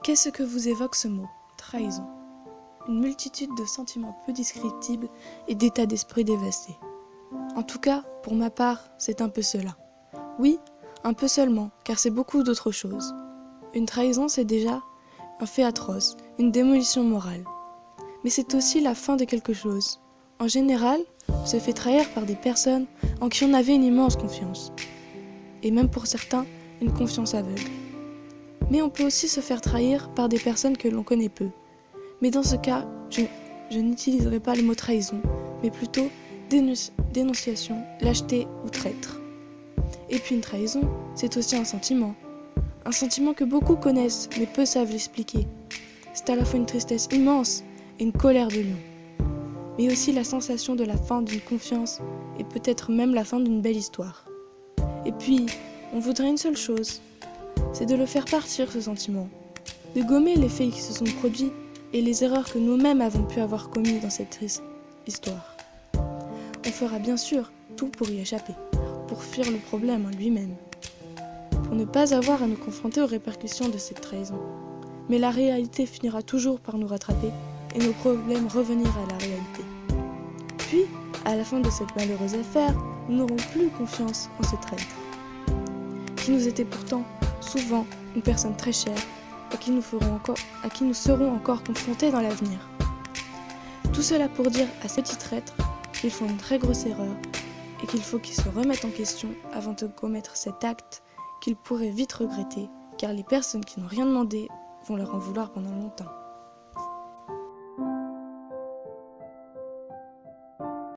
Qu'est-ce que vous évoque ce mot, trahison? Une multitude de sentiments peu descriptibles et d'états d'esprit dévastés. En tout cas, pour ma part, c'est un peu cela. Oui, un peu seulement, car c'est beaucoup d'autres choses. Une trahison, c'est déjà un fait atroce, une démolition morale. Mais c'est aussi la fin de quelque chose. En général, on se fait trahir par des personnes en qui on avait une immense confiance. Et même pour certains, une confiance aveugle. Mais on peut aussi se faire trahir par des personnes que l'on connaît peu. Mais dans ce cas, je n'utiliserai pas le mot trahison, mais plutôt dénonciation, lâcheté ou traître. Et puis une trahison, c'est aussi un sentiment. Un sentiment que beaucoup connaissent, mais peu savent l'expliquer. C'est à la fois une tristesse immense et une colère de lion. Mais aussi la sensation de la fin d'une confiance et peut-être même la fin d'une belle histoire. Et puis, on voudrait une seule chose, c'est de le faire partir ce sentiment, de gommer les faits qui se sont produits et les erreurs que nous-mêmes avons pu avoir commises dans cette triste histoire. On fera bien sûr tout pour y échapper, pour fuir le problème en lui-même, pour ne pas avoir à nous confronter aux répercussions de cette trahison. Mais la réalité finira toujours par nous rattraper et nos problèmes revenir à la réalité. Puis, à la fin de cette malheureuse affaire, nous n'aurons plus confiance en ce traître, qui nous était pourtant souvent une personne très chère, à qui nous serons encore confrontés dans l'avenir. Tout cela pour dire à ces petits traîtres qu'ils font une très grosse erreur et qu'il faut qu'ils se remettent en question avant de commettre cet acte qu'ils pourraient vite regretter, car les personnes qui n'ont rien demandé vont leur en vouloir pendant longtemps.